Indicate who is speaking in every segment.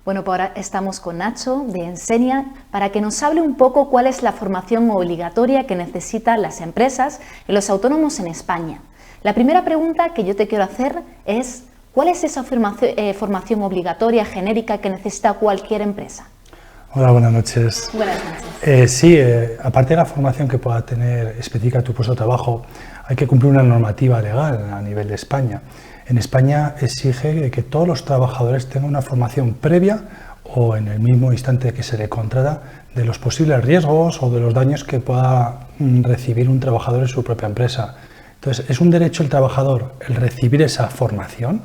Speaker 1: Bueno, pues ahora estamos con Nacho de Ensenia para que nos hable un poco cuál es la formación obligatoria que necesitan las empresas y los autónomos en España. La primera pregunta que yo te quiero hacer es, ¿cuál es esa formación obligatoria genérica que necesita cualquier empresa?
Speaker 2: Hola, buenas noches.
Speaker 1: Buenas noches.
Speaker 2: Aparte de la formación que pueda tener específica tu puesto de trabajo, hay que cumplir una normativa legal a nivel de España. En España exige que todos los trabajadores tengan una formación previa o en el mismo instante que se le contrata de los posibles riesgos o de los daños que pueda recibir un trabajador en su propia empresa. Entonces, es un derecho del trabajador el recibir esa formación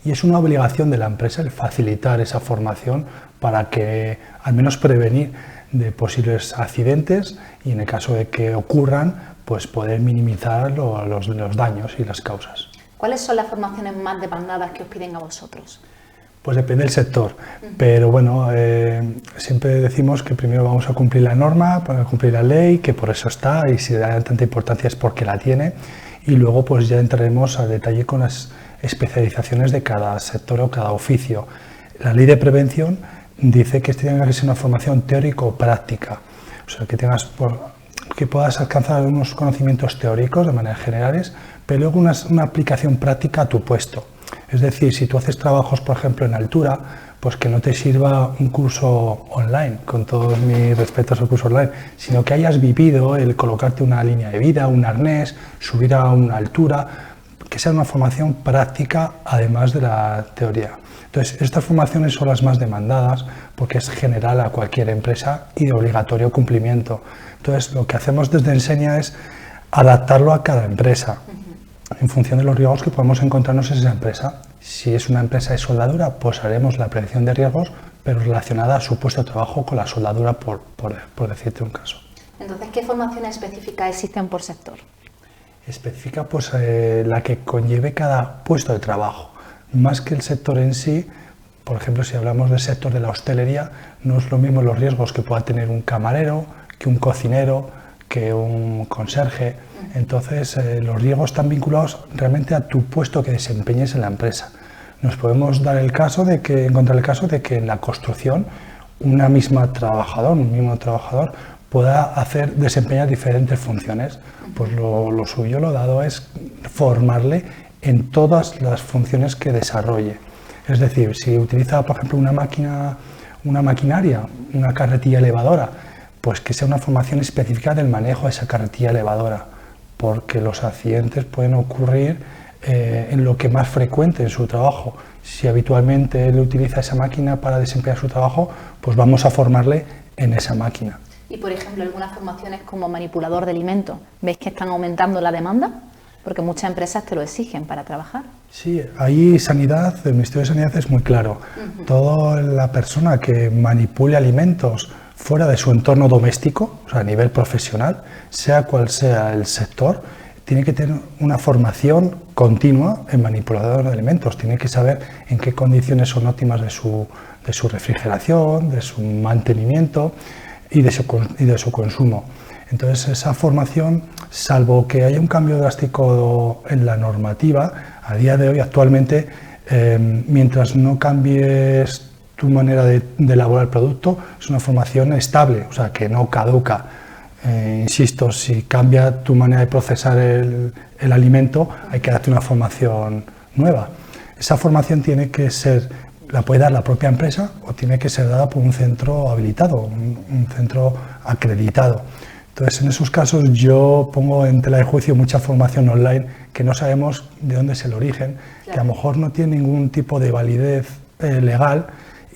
Speaker 2: y es una obligación de la empresa el facilitar esa formación para que al menos prevenir de posibles accidentes y en el caso de que ocurran, pues poder minimizar los daños y las causas.
Speaker 1: ¿Cuáles son las formaciones más demandadas que os piden a vosotros?
Speaker 2: Pues depende del sector, pero bueno, siempre decimos que primero vamos a cumplir la norma, para cumplir la ley, que por eso está y si da tanta importancia es porque la tiene y luego pues ya entraremos a detalle con las especializaciones de cada sector o cada oficio. La ley de prevención dice que tenga que ser una formación teórico-práctica, o sea, que puedas alcanzar unos conocimientos teóricos de manera generales, pero luego una aplicación práctica a tu puesto. Es decir, si tú haces trabajos, por ejemplo, en altura, pues que no te sirva un curso online, con todos mis respetos al curso online, sino que hayas vivido el colocarte una línea de vida, un arnés, subir a una altura, que sea una formación práctica además de la teoría. Entonces, estas formaciones son las más demandadas porque es general a cualquier empresa y de obligatorio cumplimiento. Entonces, lo que hacemos desde Ensenia es adaptarlo a cada empresa en función de los riesgos que podemos encontrarnos en esa empresa. Si es una empresa de soldadura, pues haremos la prevención de riesgos, pero relacionada a su puesto de trabajo con la soldadura, por decirte un caso.
Speaker 1: Entonces, ¿qué formaciones específicas existen por sector?
Speaker 2: Específica, pues la que conlleve cada puesto de trabajo. Más que el sector en sí, por ejemplo, si hablamos del sector de la hostelería, no es lo mismo los riesgos que pueda tener un camarero, que un cocinero, que un conserje. Entonces, los riesgos están vinculados realmente a tu puesto que desempeñes en la empresa. Nos podemos encontrar el caso de que en la construcción un mismo trabajador pueda desempeñar diferentes funciones. Pues lo suyo, lo dado es formarle en todas las funciones que desarrolle. Es decir, si utiliza, por ejemplo, una maquinaria, una carretilla elevadora, pues que sea una formación específica del manejo de esa carretilla elevadora, porque los accidentes pueden ocurrir en lo que más frecuente en su trabajo. Si habitualmente él utiliza esa máquina para desempeñar su trabajo, pues vamos a formarle en esa máquina.
Speaker 1: Y, por ejemplo, algunas formaciones como manipulador de alimentos, ¿veis que están aumentando la demanda? Porque muchas empresas te lo exigen para trabajar.
Speaker 2: Sí, ahí Sanidad, el Ministerio de Sanidad es muy claro. Toda la persona que manipule alimentos fuera de su entorno doméstico, o sea, a nivel profesional, sea cual sea el sector, tiene que tener una formación continua en manipulador de alimentos. Tiene que saber en qué condiciones son óptimas de su refrigeración, de su mantenimiento y de su consumo. Entonces, esa formación, salvo que haya un cambio drástico en la normativa, a día de hoy, actualmente, mientras no cambies tu manera de elaborar el producto, es una formación estable, o sea, que no caduca. Insisto, si cambia tu manera de procesar el alimento, hay que darte una formación nueva. Esa formación la puede dar la propia empresa o tiene que ser dada por un centro habilitado, un centro acreditado. Entonces, en esos casos yo pongo en tela de juicio mucha formación online que no sabemos de dónde es el origen, que a lo mejor no tiene ningún tipo de validez legal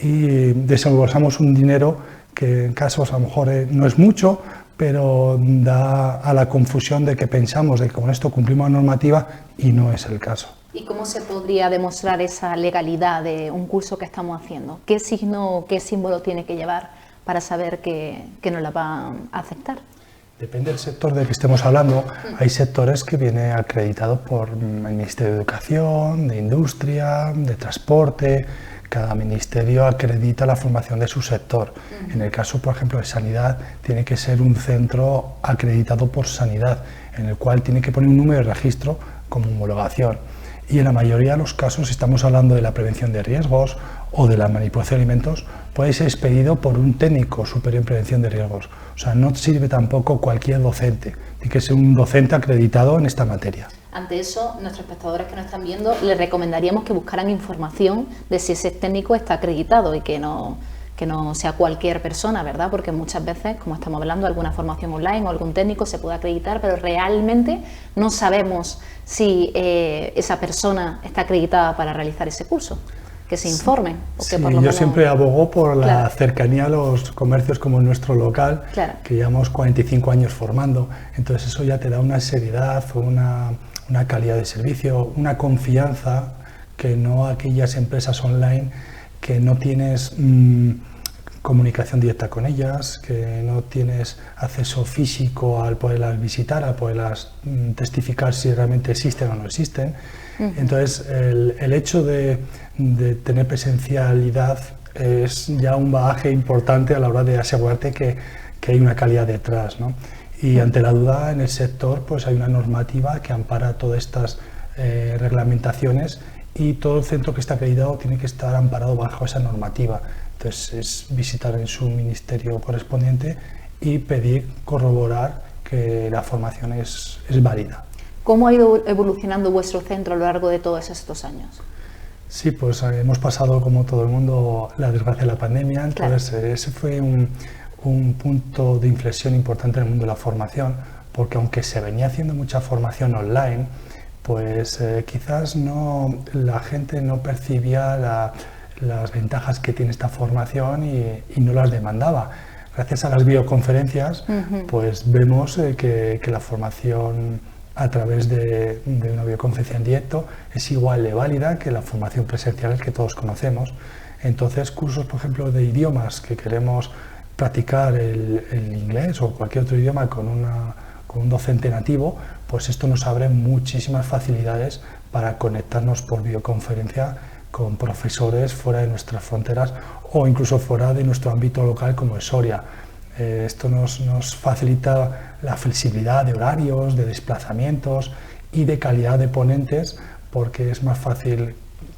Speaker 2: y desembolsamos un dinero que en casos a lo mejor no es mucho, pero da a la confusión de que pensamos de que con esto cumplimos la normativa y no es el caso.
Speaker 1: ¿Y cómo se podría demostrar esa legalidad de un curso que estamos haciendo? ¿Qué signo, qué símbolo tiene que llevar para saber que nos la va a aceptar?
Speaker 2: Depende del sector del que estemos hablando. Hay sectores que vienen acreditados por el Ministerio de Educación, de Industria, de Transporte. Cada ministerio acredita la formación de su sector. En el caso, por ejemplo, de Sanidad, tiene que ser un centro acreditado por Sanidad, en el cual tiene que poner un número de registro como homologación. Y en la mayoría de los casos, si estamos hablando de la prevención de riesgos o de la manipulación de alimentos, puede ser expedido por un técnico superior en prevención de riesgos. O sea, no sirve tampoco cualquier docente, tiene que ser un docente acreditado en esta materia.
Speaker 1: Ante eso, nuestros espectadores que nos están viendo, les recomendaríamos que buscaran información de si ese técnico está acreditado y que no sea cualquier persona, ¿verdad? Porque muchas veces, como estamos hablando, alguna formación online o algún técnico se puede acreditar, pero realmente no sabemos si esa persona está acreditada para realizar ese curso. Que se informen. O que
Speaker 2: sí,
Speaker 1: por lo
Speaker 2: yo
Speaker 1: menos...
Speaker 2: siempre abogo por la cercanía a los comercios como el nuestro local, que llevamos 45 años formando. Entonces eso ya te da una seriedad, una calidad de servicio, una confianza que no aquellas empresas online que no tienes comunicación directa con ellas, que no tienes acceso físico al poderlas visitar, al poderlas testificar si realmente existen o no existen. Entonces, el hecho de tener presencialidad es ya un bagaje importante a la hora de asegurarte que hay una calidad detrás, ¿no? Y ante la duda, en el sector pues hay una normativa que ampara todas estas reglamentaciones, y todo el centro que está acreditado tiene que estar amparado bajo esa normativa. Entonces, es visitar en su ministerio correspondiente y pedir, corroborar que la formación es válida.
Speaker 1: ¿Cómo ha ido evolucionando vuestro centro a lo largo de todos estos años?
Speaker 2: Sí, pues hemos pasado, como todo el mundo, la desgracia de la pandemia. Entonces, ese fue un punto de inflexión importante en el mundo de la formación, porque aunque se venía haciendo mucha formación online, pues quizás la gente no percibía las ventajas que tiene esta formación y no las demandaba. Gracias a las videoconferencias, pues vemos que la formación a través de una videoconferencia en directo es igual de válida que la formación presencial que todos conocemos. Entonces, cursos, por ejemplo, de idiomas que queremos practicar el inglés o cualquier otro idioma con un docente nativo, pues esto nos abre muchísimas facilidades para conectarnos por videoconferencia con profesores fuera de nuestras fronteras o incluso fuera de nuestro ámbito local, como es Soria. Esto nos facilita la flexibilidad de horarios, de desplazamientos y de calidad de ponentes, porque es más fácil,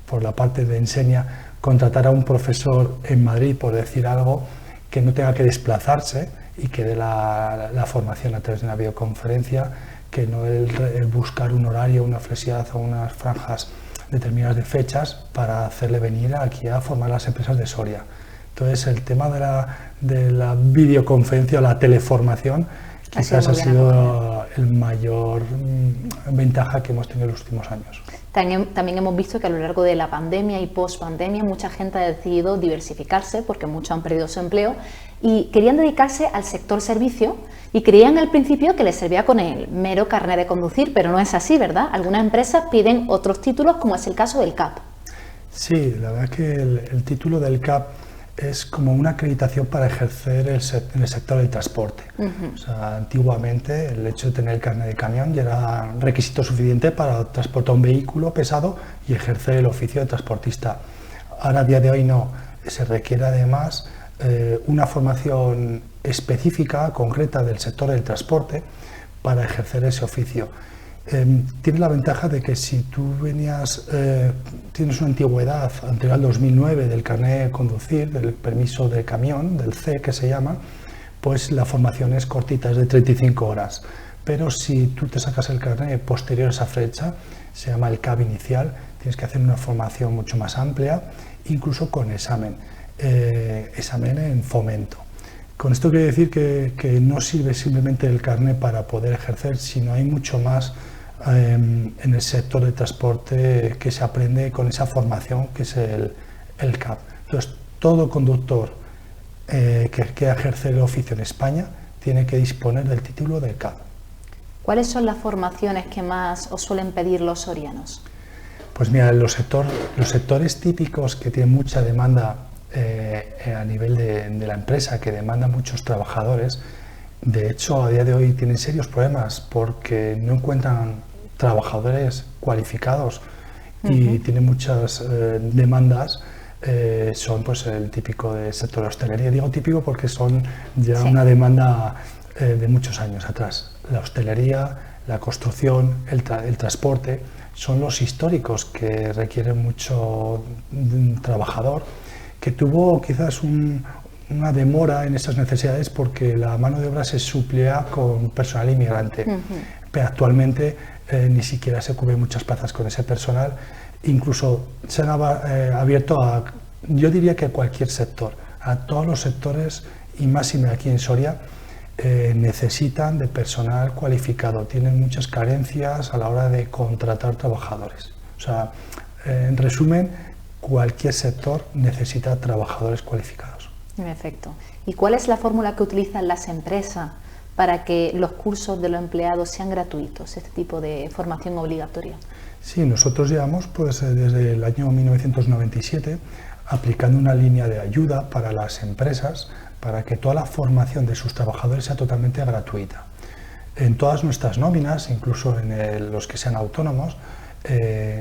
Speaker 2: por la parte de Ensenia, contratar a un profesor en Madrid, por decir algo, que no tenga que desplazarse y que dé la formación a través de una videoconferencia, que no el buscar un horario, una flexibilidad o unas franjas determinadas de fechas para hacerle venir aquí a formar las empresas de Soria. Entonces, el tema de la videoconferencia o la teleformación quizás ha sido el mayor ventaja que hemos tenido en los últimos años.
Speaker 1: También hemos visto que a lo largo de la pandemia y post-pandemia mucha gente ha decidido diversificarse porque muchos han perdido su empleo y querían dedicarse al sector servicio y creían al principio que les servía con el mero carnet de conducir, pero no es así, ¿verdad? Algunas empresas piden otros títulos, como es el caso del CAP.
Speaker 2: Sí, la verdad es que el título del CAP es como una acreditación para ejercer en el sector del transporte. O sea, antiguamente el hecho de tener el carnet de camión ya era requisito suficiente para transportar un vehículo pesado y ejercer el oficio de transportista. Ahora, a día de hoy, no. Se requiere además una formación específica, concreta del sector del transporte para ejercer ese oficio. Tiene la ventaja de que si tú tienes una antigüedad anterior al 2009 del carnet de conducir, del permiso de camión, del C que se llama, pues la formación es cortita, es de 35 horas. Pero si tú te sacas el carnet posterior a esa fecha, se llama el CAP inicial, tienes que hacer una formación mucho más amplia, incluso con examen en fomento. Con esto quiero decir que no sirve simplemente el carnet para poder ejercer, sino hay mucho más en el sector de transporte que se aprende con esa formación que es el CAP. Entonces, todo conductor que quiera ejercer el oficio en España tiene que disponer del título del CAP.
Speaker 1: ¿Cuáles son las formaciones que más os suelen pedir los sorianos?
Speaker 2: Pues mira, los sectores típicos que tienen mucha demanda a nivel de la empresa, que demanda muchos trabajadores, de hecho a día de hoy tienen serios problemas porque no encuentran trabajadores cualificados y tienen muchas demandas, son pues el típico del sector de hostelería. Digo típico porque son ya una demanda de muchos años atrás. La hostelería, la construcción, el transporte son los históricos que requieren mucho trabajador que tuvo quizás una demora en esas necesidades porque la mano de obra se suplía con personal inmigrante. Pero actualmente ni siquiera se cubren muchas plazas con ese personal. Incluso se han abierto a, yo diría que a cualquier sector, a todos los sectores, y máxime aquí en Soria, necesitan de personal cualificado, tienen muchas carencias a la hora de contratar trabajadores. O sea, en resumen, cualquier sector necesita trabajadores cualificados.
Speaker 1: En efecto. ¿Y cuál es la fórmula que utilizan las empresas para que los cursos de los empleados sean gratuitos, este tipo de formación obligatoria?
Speaker 2: Sí, nosotros llevamos pues, desde el año 1997 aplicando una línea de ayuda para las empresas para que toda la formación de sus trabajadores sea totalmente gratuita. En todas nuestras nóminas, incluso en los que sean autónomos,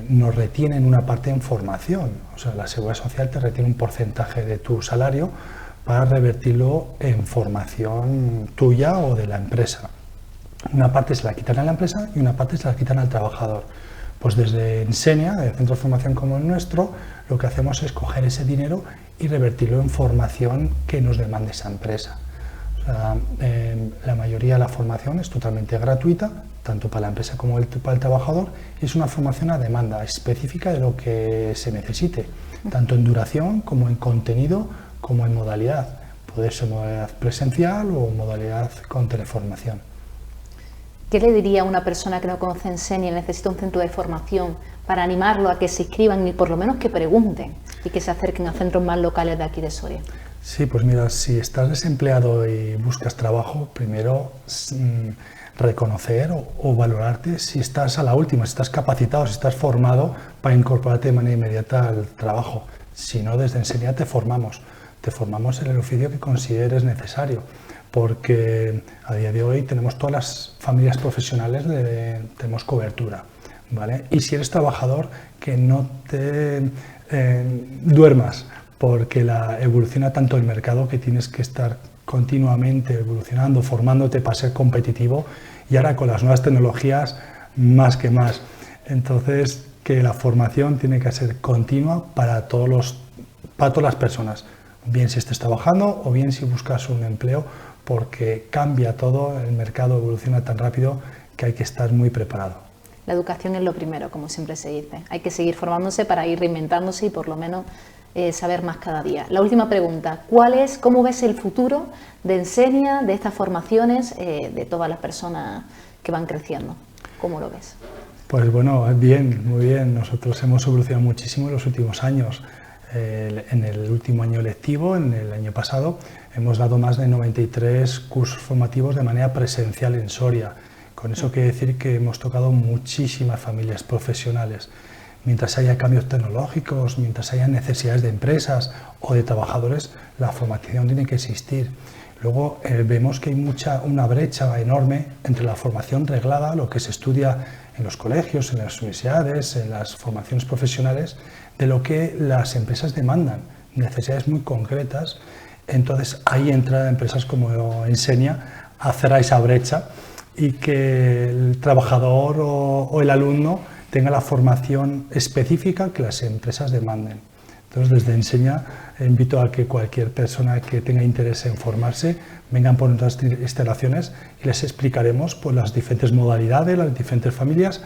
Speaker 2: nos retienen una parte en formación. O sea, la Seguridad Social te retiene un porcentaje de tu salario para revertirlo en formación tuya o de la empresa. Una parte se la quitan a la empresa y una parte se la quitan al trabajador. Pues desde Ensenia, el centro de formación como el nuestro, lo que hacemos es coger ese dinero y revertirlo en formación que nos demande esa empresa. O sea, la mayoría de la formación es totalmente gratuita, tanto para la empresa como para el trabajador, y es una formación a demanda específica de lo que se necesite, tanto en duración como en contenido, como en modalidad. Puede ser modalidad presencial o modalidad con teleformación.
Speaker 1: ¿Qué le diría a una persona que no conoce Ensenia y necesita un centro de formación para animarlo a que se inscriban y por lo menos que pregunten y que se acerquen a centros más locales de aquí de Soria?
Speaker 2: Sí, pues mira, si estás desempleado y buscas trabajo, primero reconocer o valorarte si estás a la última, si estás capacitado, si estás formado para incorporarte de manera inmediata al trabajo. Si no, desde Ensenia te formamos en el oficio que consideres necesario, porque a día de hoy tenemos todas las familias profesionales, tenemos cobertura, ¿vale? Y si eres trabajador, que no te duermas, porque evoluciona tanto el mercado que tienes que estar continuamente evolucionando, formándote para ser competitivo, y ahora con las nuevas tecnologías más que más. Entonces, que la formación tiene que ser continua para todas las personas, bien si estés trabajando o bien si buscas un empleo, porque cambia todo, el mercado evoluciona tan rápido que hay que estar muy preparado.
Speaker 1: La educación es lo primero, como siempre se dice. Hay que seguir formándose para ir reinventándose y por lo menos saber más cada día. La última pregunta, ¿cómo ves el futuro de Ensenia, de estas formaciones, de todas las personas que van creciendo? ¿Cómo lo ves?
Speaker 2: Pues bueno, bien, muy bien. Nosotros hemos evolucionado muchísimo en los últimos años. En el último año lectivo, en el año pasado, hemos dado más de 93 cursos formativos de manera presencial en Soria. Con eso quiere decir que hemos tocado muchísimas familias profesionales. Mientras haya cambios tecnológicos, mientras haya necesidades de empresas o de trabajadores, la formación tiene que existir. Luego vemos que hay una brecha enorme entre la formación reglada, lo que se estudia en los colegios, en las universidades, en las formaciones profesionales, de lo que las empresas demandan, necesidades muy concretas. Entonces ahí entran empresas como Ensenia a cerrar esa brecha y que el trabajador o el alumno tenga la formación específica que las empresas demanden. Entonces, desde Ensenia invito a que cualquier persona que tenga interés en formarse vengan por nuestras instalaciones y les explicaremos pues, las diferentes modalidades, las diferentes familias,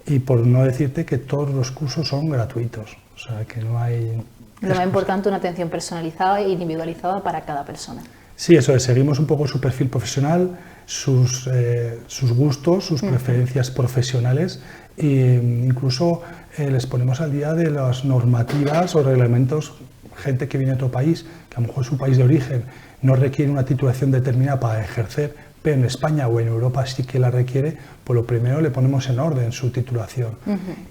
Speaker 2: y por no decirte que todos los cursos son gratuitos. O sea, que no hay...
Speaker 1: Lo más importante, una atención personalizada e individualizada para cada persona.
Speaker 2: Sí, eso es. Seguimos un poco su perfil profesional, sus gustos, sus preferencias profesionales, e incluso les ponemos al día de las normativas o reglamentos. Gente que viene de otro país, que a lo mejor su país de origen no requiere una titulación determinada para ejercer, pero en España o en Europa sí que la requiere, pues lo primero le ponemos en orden su titulación.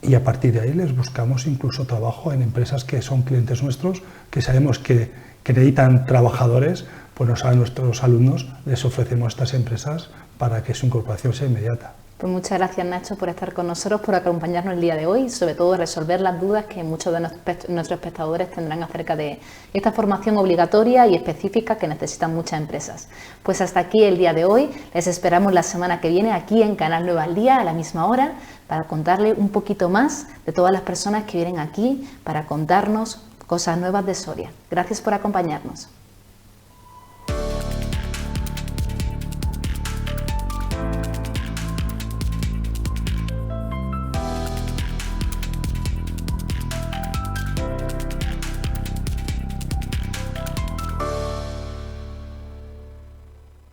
Speaker 2: Y a partir de ahí les buscamos incluso trabajo en empresas que son clientes nuestros, que sabemos que necesitan trabajadores, pues a nuestros alumnos les ofrecemos estas empresas para que su incorporación sea inmediata.
Speaker 1: Pues muchas gracias, Nacho, por estar con nosotros, por acompañarnos el día de hoy y sobre todo resolver las dudas que muchos de nuestros espectadores tendrán acerca de esta formación obligatoria y específica que necesitan muchas empresas. Pues hasta aquí el día de hoy. Les esperamos la semana que viene aquí en Canal 9 al Día a la misma hora para contarle un poquito más de todas las personas que vienen aquí para contarnos Cosas Nuevas de Soria. Gracias por acompañarnos.